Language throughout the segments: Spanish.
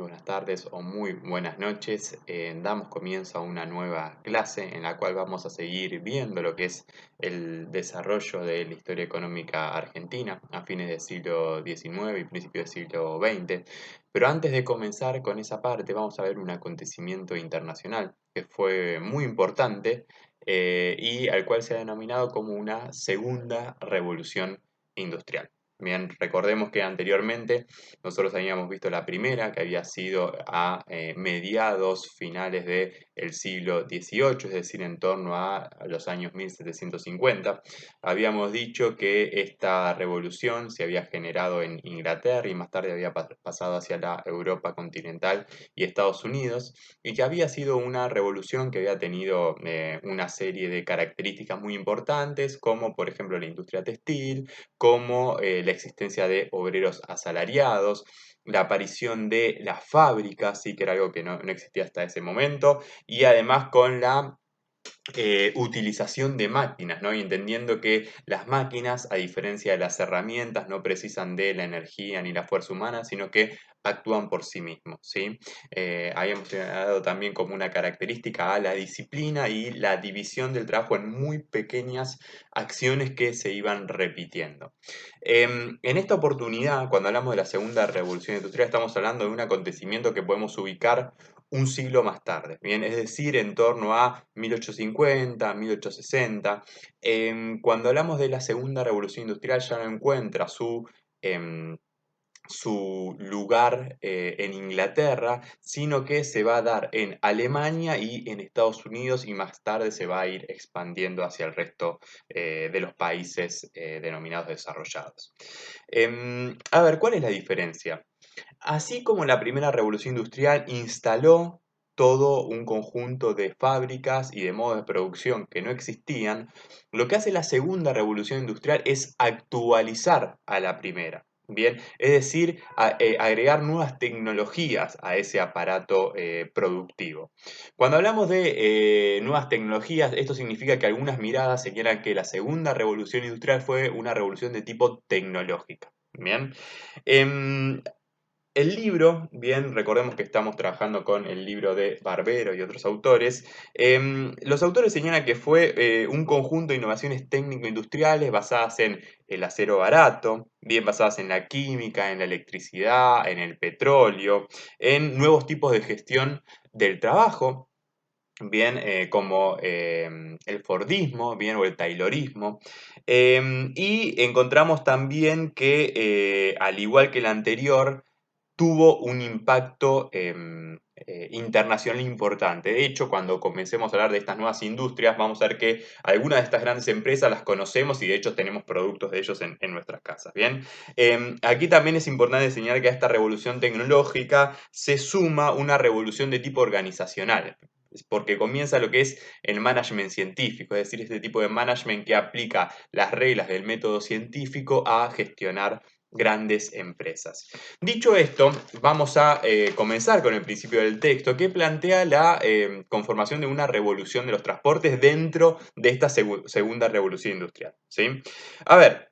buenas tardes o muy buenas noches. Damos comienzo a una nueva clase en la cual vamos a seguir viendo lo que es el desarrollo de la historia económica argentina a fines del siglo XIX y principios del siglo XX. Pero antes de comenzar con esa parte, vamos a ver un acontecimiento internacional que fue muy importante y al cual se ha denominado como una segunda revolución industrial. Bien, recordemos que anteriormente nosotros habíamos visto la primera, que había sido a mediados finales del siglo XVIII, es decir, en torno a los años 1750. Habíamos dicho que esta revolución se había generado en Inglaterra y más tarde había pasado hacia la Europa continental y Estados Unidos, y que había sido una revolución que había tenido una serie de características muy importantes, como por ejemplo la industria textil, como la existencia de obreros asalariados, la aparición de las fábricas, sí que era algo que no existía hasta ese momento, y además con la utilización de máquinas, ¿no? Y entendiendo que las máquinas, a diferencia de las herramientas, no precisan de la energía ni la fuerza humana, sino que actúan por sí mismos, ¿sí? Habíamos dado también como una característica a la disciplina y la división del trabajo en muy pequeñas acciones que se iban repitiendo. En esta oportunidad, cuando hablamos de la segunda revolución industrial, estamos hablando de un acontecimiento que podemos ubicar un siglo más tarde, bien, es decir, en torno a 1850, 1860. Cuando hablamos de la segunda revolución industrial ya no encuentra em, su lugar en Inglaterra, sino que se va a dar en Alemania y en Estados Unidos y más tarde se va a ir expandiendo hacia el resto de los países denominados desarrollados. A ver, ¿cuál es la diferencia? Así como la primera revolución industrial instaló todo un conjunto de fábricas y de modos de producción que no existían, lo que hace la segunda revolución industrial es actualizar a la primera. Bien, es decir, agregar nuevas tecnologías a ese aparato productivo. Cuando hablamos de nuevas tecnologías, esto significa que algunas miradas señalan que la segunda revolución industrial fue una revolución de tipo tecnológica. Bien, Em, el libro, bien, recordemos que estamos trabajando con el libro de Barbero y otros autores. Los autores señalan que fue un conjunto de innovaciones técnico-industriales basadas en el acero barato, bien basadas en la química, en la electricidad, en el petróleo, en nuevos tipos de gestión del trabajo, bien, como el Fordismo, bien, o el Taylorismo. Y encontramos también que, al igual que el anterior, tuvo un impacto internacional importante. De hecho, cuando comencemos a hablar de estas nuevas industrias, vamos a ver que algunas de estas grandes empresas las conocemos y de hecho tenemos productos de ellos en nuestras casas. Bien, aquí también es importante señalar que a esta revolución tecnológica se suma una revolución de tipo organizacional, porque comienza lo que es el management científico, es decir, este tipo de management que aplica las reglas del método científico a gestionar grandes empresas. Dicho esto, vamos a comenzar con el principio del texto que plantea la conformación de una revolución de los transportes dentro de esta segunda revolución industrial, ¿sí? A ver,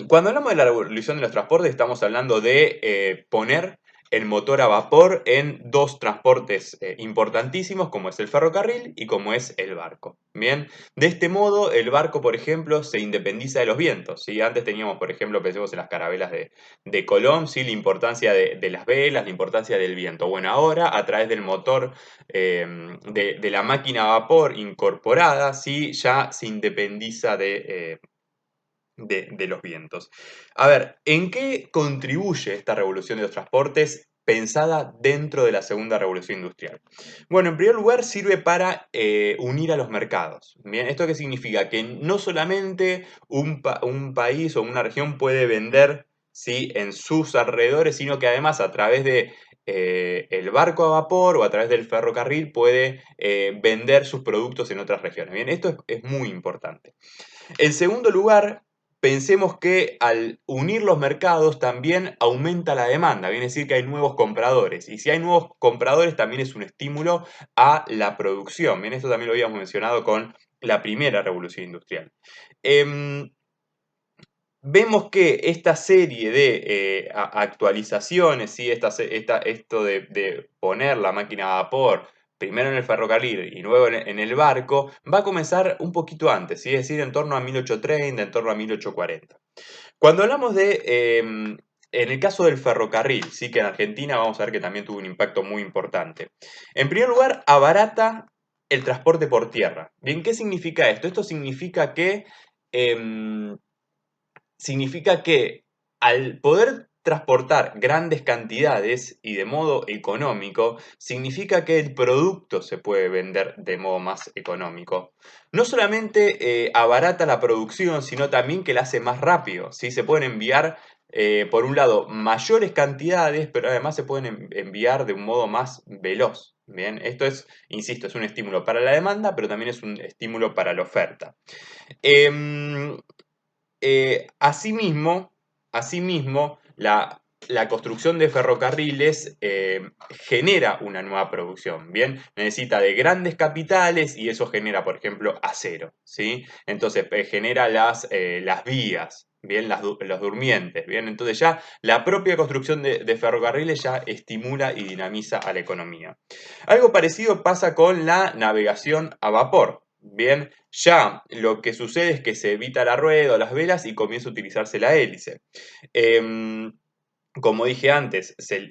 cuando hablamos de la revolución de los transportes, estamos hablando de poner el motor a vapor en dos transportes importantísimos, como es el ferrocarril y como es el barco. Bien, de este modo, el barco, por ejemplo, se independiza de los vientos. ¿Sí? Antes teníamos, por ejemplo, pensemos en las carabelas de Colón, ¿sí? La importancia de las velas, la importancia del viento. Bueno, ahora, a través del motor de la máquina a vapor incorporada, ¿sí? Ya se independiza de los vientos. A ver, ¿en qué contribuye esta revolución de los transportes pensada dentro de la segunda revolución industrial? Bueno, en primer lugar sirve para unir a los mercados. Bien, ¿esto qué significa? Que no solamente un país o una región puede vender, ¿sí? En sus alrededores, sino que además a través de el barco a vapor o a través del ferrocarril puede vender sus productos en otras regiones. Bien, esto es muy importante. En segundo lugar, pensemos que al unir los mercados también aumenta la demanda, viene a decir que hay nuevos compradores. Y si hay nuevos compradores también es un estímulo a la producción. Bien, esto también lo habíamos mencionado con la primera revolución industrial. Em, vemos que esta serie de actualizaciones, ¿sí? Esto de poner la máquina a vapor primero en el ferrocarril y luego en el barco, va a comenzar un poquito antes, ¿sí? Es decir, en torno a 1830, en torno a 1840. Cuando hablamos en el caso del ferrocarril, sí que en Argentina vamos a ver que también tuvo un impacto muy importante. En primer lugar, abarata el transporte por tierra. Bien, ¿qué significa esto? Esto em, significa que al poder transportar grandes cantidades y de modo económico, significa que el producto se puede vender de modo más económico. No solamente abarata la producción, sino también que la hace más rápido, ¿sí? Se pueden enviar, por un lado, mayores cantidades, pero además se pueden enviar de un modo más veloz. Bien, esto es, insisto, es un estímulo para la demanda, pero también es un estímulo para la oferta. Em, asimismo, la construcción de ferrocarriles genera una nueva producción, ¿bien? Necesita de grandes capitales y eso genera, por ejemplo, acero, ¿sí? Entonces genera las vías, ¿bien? Los durmientes, ¿bien? Entonces ya la propia construcción de ferrocarriles ya estimula y dinamiza a la economía. Algo parecido pasa con la navegación a vapor. Bien, ya lo que sucede es que se evita la rueda o las velas y comienza a utilizarse la hélice. Em, Como dije antes, se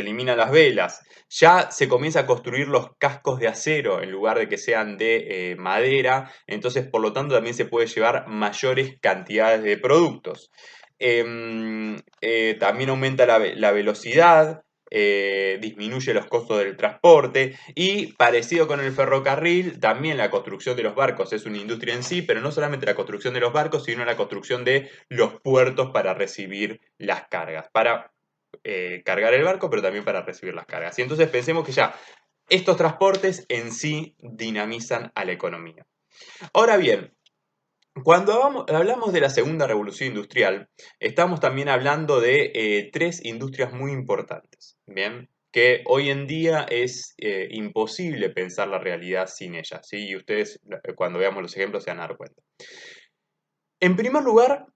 eliminan las velas, ya se comienza a construir los cascos de acero en lugar de que sean de madera, entonces por lo tanto también se puede llevar mayores cantidades de productos. También aumenta la velocidad, disminuye los costos del transporte y parecido con el ferrocarril, también la construcción de los barcos es una industria en sí, pero no solamente la construcción de los barcos, sino la construcción de los puertos para recibir las cargas, para cargar el barco, pero también para recibir las cargas. Y entonces pensemos que ya estos transportes en sí dinamizan a la economía. Ahora bien, cuando hablamos de la segunda revolución industrial, estamos también hablando de tres industrias muy importantes, ¿bien? Que hoy en día es imposible pensar la realidad sin ellas, ¿sí? Y ustedes cuando veamos los ejemplos se van a dar cuenta. En primer lugar,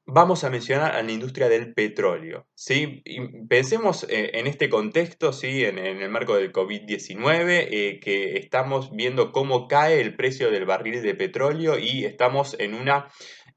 vamos a mencionar a la industria del petróleo, ¿sí? Y pensemos en este contexto, ¿sí? En el marco del COVID-19, que estamos viendo cómo cae el precio del barril de petróleo y estamos en una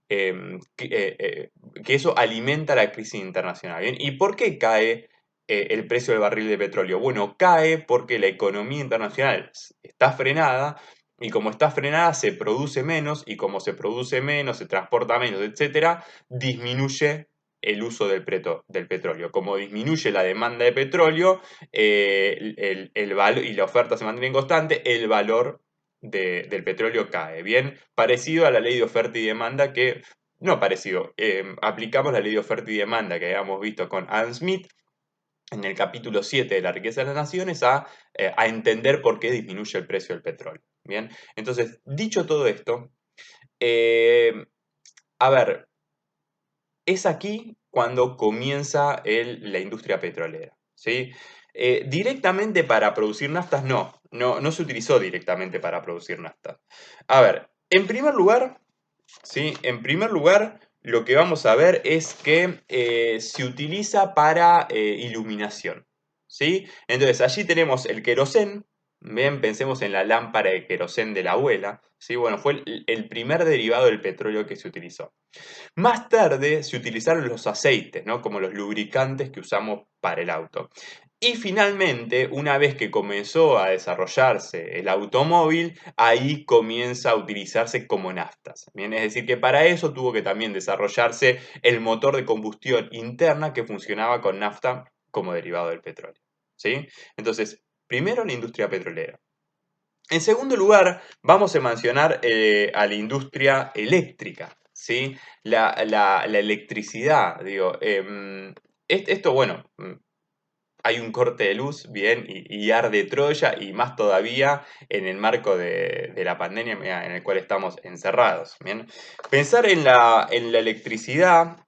que eso alimenta la crisis internacional. ¿Bien? ¿Y por qué cae el precio del barril de petróleo? Bueno, cae porque la economía internacional está frenada y como está frenada se produce menos y como se produce menos, se transporta menos, etcétera, disminuye el uso del petróleo. Como disminuye la demanda de petróleo y la oferta se mantiene constante, el valor del petróleo cae. Bien, parecido a la ley de oferta y demanda que, no parecido, aplicamos la ley de oferta y demanda que habíamos visto con Adam Smith en el capítulo 7 de la riqueza de las naciones a entender por qué disminuye el precio del petróleo. Bien, entonces, dicho todo esto, eh, a ver, es aquí cuando comienza la industria petrolera, ¿sí? Directamente para producir naftas no se utilizó directamente para producir naftas. A ver, en primer lugar, ¿sí? En primer lugar, lo que vamos a ver es que se utiliza para iluminación, ¿sí? Entonces, allí tenemos el querosén. Bien, pensemos en la lámpara de querosén de la abuela, ¿sí? Bueno, fue el primer derivado del petróleo que se utilizó. Más tarde se utilizaron los aceites, ¿no? Como los lubricantes que usamos para el auto. Y finalmente, una vez que comenzó a desarrollarse el automóvil, ahí comienza a utilizarse como naftas. Bien, es decir, que para eso tuvo que también desarrollarse el motor de combustión interna que funcionaba con nafta como derivado del petróleo. ¿Sí? Entonces, primero la industria petrolera. En segundo lugar, vamos a mencionar a la industria eléctrica, ¿sí? La electricidad, digo. Esto, bueno, hay un corte de luz, bien, y arde Troya, y más todavía en el marco de la pandemia en el cual estamos encerrados, bien. Pensar en la electricidad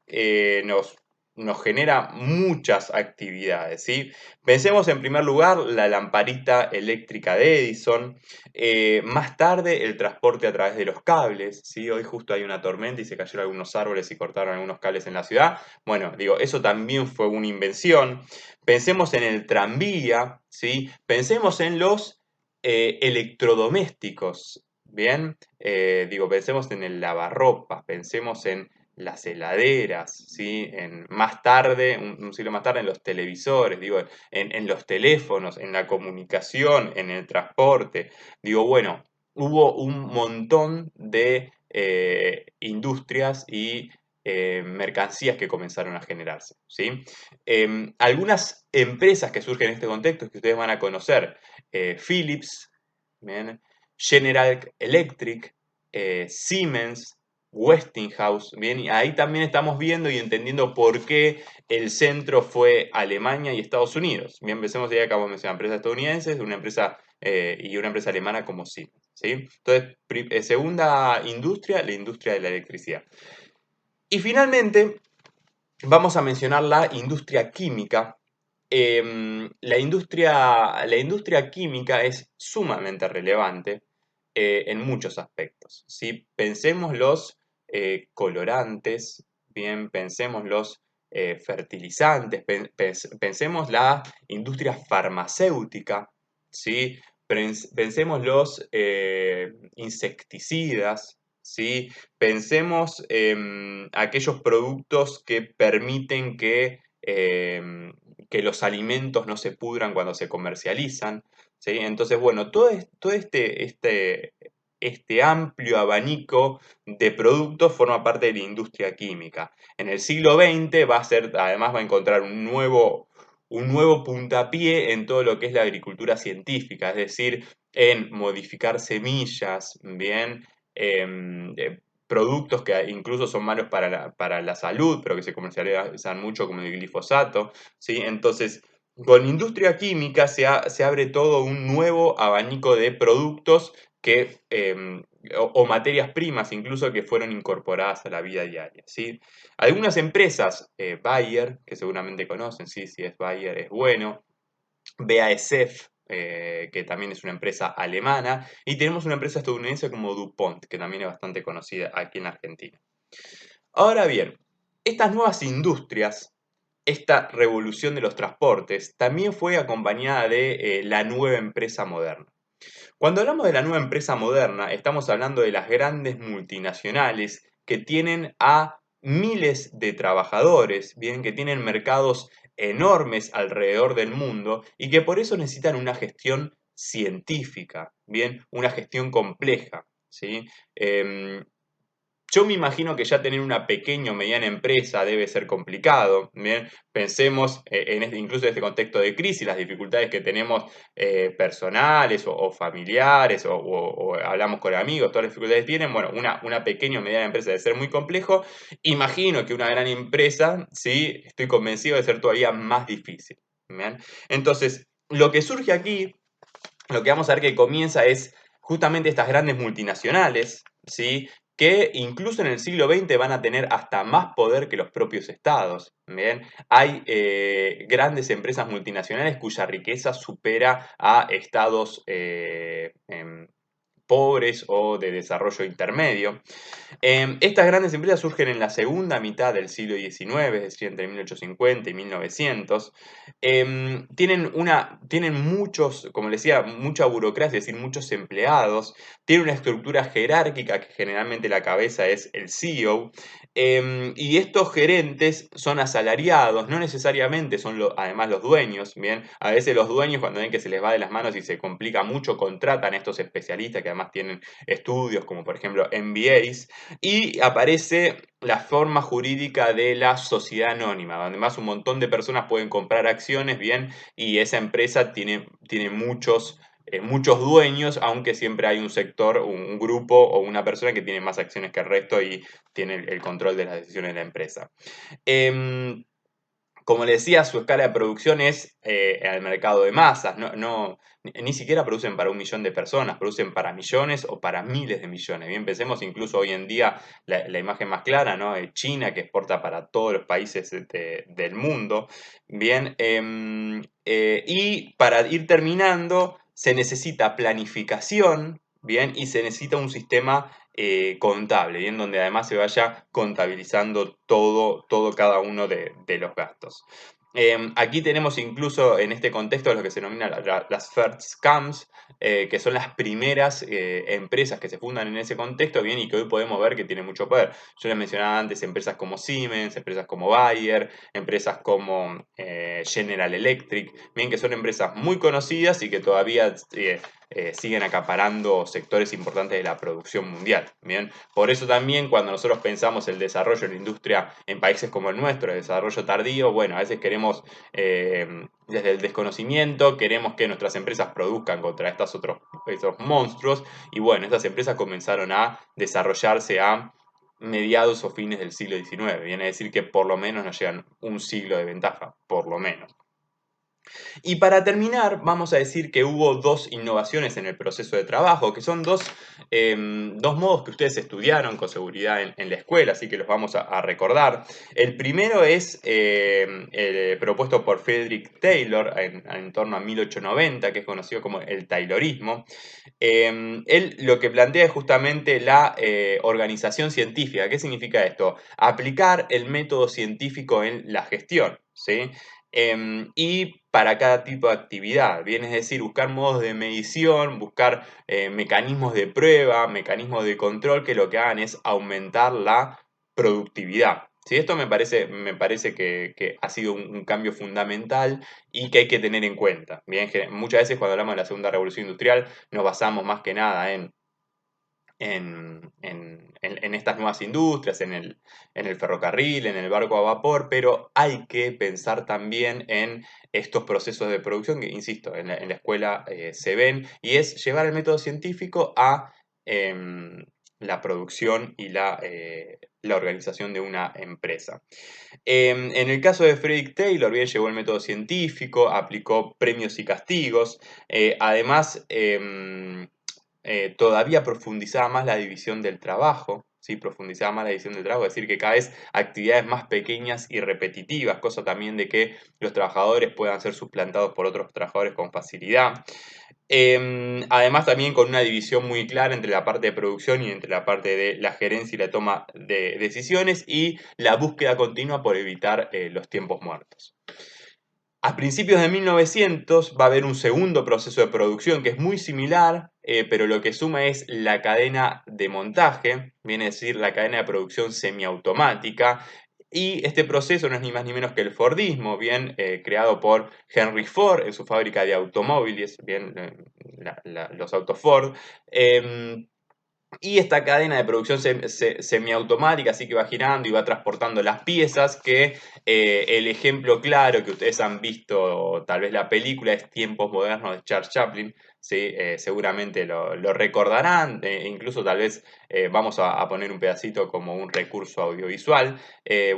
nos genera muchas actividades, ¿sí? Pensemos en primer lugar la lamparita eléctrica de Edison, más tarde el transporte a través de los cables, ¿sí? Hoy justo hay una tormenta y se cayeron algunos árboles y cortaron algunos cables en la ciudad. Bueno, digo, eso también fue una invención. Pensemos en el tranvía, ¿sí? Pensemos en los electrodomésticos, ¿bien? Digo, pensemos en el lavarropas, pensemos en las heladeras, ¿sí? Más tarde, un siglo más tarde, en los televisores, digo, en los teléfonos, en la comunicación, en el transporte. Digo, bueno, hubo un montón de industrias y mercancías que comenzaron a generarse, ¿sí? Algunas empresas que surgen en este contexto que ustedes van a conocer, Philips, ¿bien? General Electric, Siemens, Westinghouse, bien, y ahí también estamos viendo y entendiendo por qué el centro fue Alemania y Estados Unidos. Bien, empecemos ya acabamos de mencionar empresas estadounidenses, una empresa y una empresa alemana como Siemens, ¿sí? Entonces, segunda industria, la industria de la electricidad. Y finalmente, vamos a mencionar la industria química. La industria química es sumamente relevante en muchos aspectos, ¿sí? Pensemos los colorantes, bien, pensemos los fertilizantes, pensemos la industria farmacéutica, ¿sí? Pensemos los insecticidas, ¿sí? Pensemos aquellos productos que permiten que los alimentos no se pudran cuando se comercializan, ¿sí? Entonces, bueno, todo este amplio abanico de productos forma parte de la industria química. En el siglo XX además va a encontrar un nuevo puntapié en todo lo que es la agricultura científica, es decir, en modificar semillas, bien, productos que incluso son malos para la salud, pero que se comercializan mucho, como el glifosato, ¿sí? Entonces, con industria química se abre todo un nuevo abanico de productos o materias primas incluso que fueron incorporadas a la vida diaria, ¿sí? Algunas empresas, Bayer, que seguramente conocen, sí, si es Bayer es bueno, BASF, que también es una empresa alemana, y tenemos una empresa estadounidense como DuPont, que también es bastante conocida aquí en Argentina. Ahora bien, estas nuevas industrias, esta revolución de los transportes, también fue acompañada de la nueva empresa moderna. Cuando hablamos de la nueva empresa moderna, estamos hablando de las grandes multinacionales que tienen a miles de trabajadores, bien, que tienen mercados enormes alrededor del mundo y que por eso necesitan una gestión científica, bien, una gestión compleja, ¿sí? Yo me imagino que ya tener una pequeña o mediana empresa debe ser complicado. Bien, pensemos incluso en este contexto de crisis, las dificultades que tenemos personales o familiares o hablamos con amigos, todas las dificultades que tienen. Bueno, una pequeña o mediana empresa debe ser muy complejo. Imagino que una gran empresa, sí, estoy convencido de ser todavía más difícil. Bien, entonces, lo que surge aquí, lo que vamos a ver que comienza es justamente estas grandes multinacionales, ¿sí? Que incluso en el siglo XX van a tener hasta más poder que los propios estados. ¿Bien? Hay grandes empresas multinacionales cuya riqueza supera a estados pobres o de desarrollo intermedio. Estas grandes empresas surgen en la segunda mitad del siglo XIX, es decir, entre 1850 y 1900. Tienen muchos, como les decía, mucha burocracia, es decir, muchos empleados. Tienen una estructura jerárquica que generalmente la cabeza es el CEO. Y estos gerentes son asalariados, no necesariamente son además los dueños. Bien, a veces los dueños, cuando ven que se les va de las manos y se complica mucho, contratan a estos especialistas que además tienen estudios como por ejemplo MBAs, y aparece la forma jurídica de la sociedad anónima, donde más un montón de personas pueden comprar acciones, bien, y esa empresa tiene muchos dueños, aunque siempre hay un sector, un grupo o una persona que tiene más acciones que el resto y tiene el control de las decisiones de la empresa. Em, como le decía, su escala de producción es al mercado de masas, ni siquiera producen para 1 millón de personas, producen para millones o para miles de millones. Bien, pensemos incluso hoy en día la imagen más clara, ¿no? China, que exporta para todos los países del mundo. Bien, y para ir terminando, se necesita planificación, bien, y se necesita un sistema contable, bien, donde además se vaya contabilizando todo cada uno de los gastos. Aquí tenemos incluso en este contexto lo que se denomina las first scams, que son las primeras empresas que se fundan en ese contexto, bien, y que hoy podemos ver que tienen mucho poder. Yo les mencionaba antes empresas como Siemens, empresas como Bayer, empresas como General Electric, bien, que son empresas muy conocidas y que todavía siguen acaparando sectores importantes de la producción mundial. Bien, por eso también cuando nosotros pensamos el desarrollo de la industria en países como el nuestro, el desarrollo tardío, bueno, a veces queremos, desde el desconocimiento, queremos que nuestras empresas produzcan contra estos monstruos, y bueno, estas empresas comenzaron a desarrollarse a mediados o fines del siglo XIX. Viene a decir que por lo menos nos llegan un siglo de ventaja, por lo menos. Y para terminar, vamos a decir que hubo dos innovaciones en el proceso de trabajo, que son dos modos que ustedes estudiaron con seguridad en la escuela, así que los vamos a recordar. El primero es el propuesto por Frederick Taylor en torno a 1890, que es conocido como el Taylorismo. Él lo que plantea es justamente la organización científica. ¿Qué significa esto? Aplicar el método científico en la gestión, ¿sí? Y para cada tipo de actividad, bien, es decir, buscar modos de medición, buscar mecanismos de prueba, mecanismos de control que lo que hagan es aumentar la productividad. ¿Sí? Esto me parece que ha sido un cambio fundamental y que hay que tener en cuenta. Bien, muchas veces cuando hablamos de la segunda revolución industrial nos basamos más que nada en estas nuevas industrias, en el ferrocarril, en el barco a vapor, pero hay que pensar también en estos procesos de producción que, insisto, en la escuela se ven, y es llevar el método científico a la producción y la organización de una empresa. En el caso de Frederick Taylor, bien, llevó el método científico, aplicó premios y castigos, además todavía profundizaba más la división del trabajo, ¿sí? Profundizaba más la división del trabajo, es decir, que cada vez actividades más pequeñas y repetitivas, cosa también de que los trabajadores puedan ser suplantados por otros trabajadores con facilidad. Además también con una división muy clara entre la parte de producción y entre la parte de la gerencia y la toma de decisiones y la búsqueda continua por evitar los tiempos muertos. A principios de 1900 va a haber un segundo proceso de producción que es muy similar, pero lo que suma es la cadena de montaje, viene a decir la cadena de producción semiautomática, y este proceso no es ni más ni menos que el Fordismo, bien, creado por Henry Ford en su fábrica de automóviles, bien, los autos Ford. Y esta cadena de producción semiautomática, así que va girando y va transportando las piezas, que el ejemplo claro que ustedes han visto, tal vez la película, es Tiempos Modernos de Charles Chaplin, ¿sí? Seguramente lo recordarán, incluso tal vez vamos a poner un pedacito como un recurso audiovisual.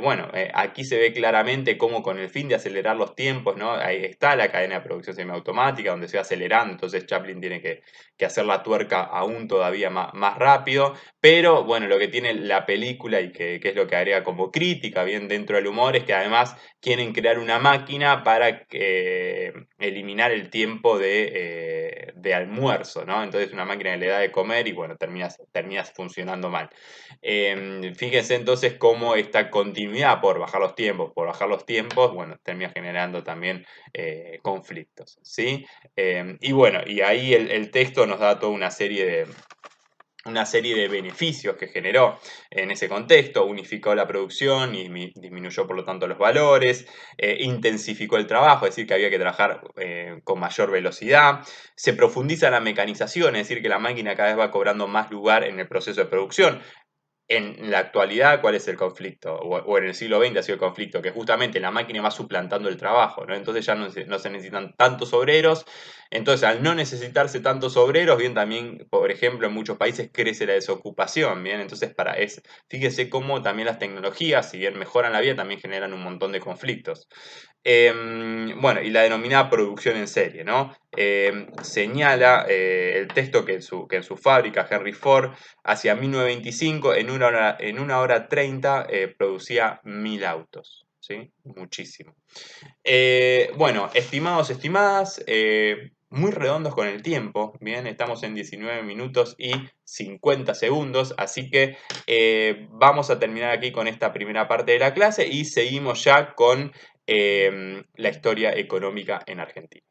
Bueno, aquí se ve claramente cómo con el fin de acelerar los tiempos, ¿no? Ahí está la cadena de producción semiautomática donde se va acelerando, entonces Chaplin tiene que hacer la tuerca aún todavía más rápido, pero bueno, lo que tiene la película y que es lo que agrega como crítica bien dentro del humor es que además quieren crear una máquina para eliminar el tiempo de almuerzo, ¿no? Entonces una máquina que le da de comer y bueno, terminas funcionando mal. Fíjense entonces cómo esta continuidad por bajar los tiempos, bueno, termina generando también conflictos, ¿sí? Y bueno, y ahí el texto nos da toda una serie de beneficios que generó en ese contexto, unificó la producción y disminuyó por lo tanto los valores, intensificó el trabajo, es decir, que había que trabajar con mayor velocidad, se profundiza la mecanización, es decir, que la máquina cada vez va cobrando más lugar en el proceso de producción. En la actualidad, ¿cuál es el conflicto? O en el siglo XX ha sido el conflicto, que justamente la máquina va suplantando el trabajo, ¿no? Entonces ya no se necesitan tantos obreros. Entonces, al no necesitarse tantos obreros, bien, también, por ejemplo, en muchos países crece la desocupación, bien. Entonces, fíjese cómo también las tecnologías, si bien mejoran la vida, también generan un montón de conflictos. Bueno, y la denominada producción en serie, ¿no? Señala el texto que en su fábrica, Henry Ford, hacia 1925, en una hora 30, producía 1000 autos, ¿sí? Muchísimo. Bueno, estimados, estimadas, muy redondos con el tiempo, bien, estamos en 19 minutos y 50 segundos, así que vamos a terminar aquí con esta primera parte de la clase y seguimos ya con la historia económica en Argentina.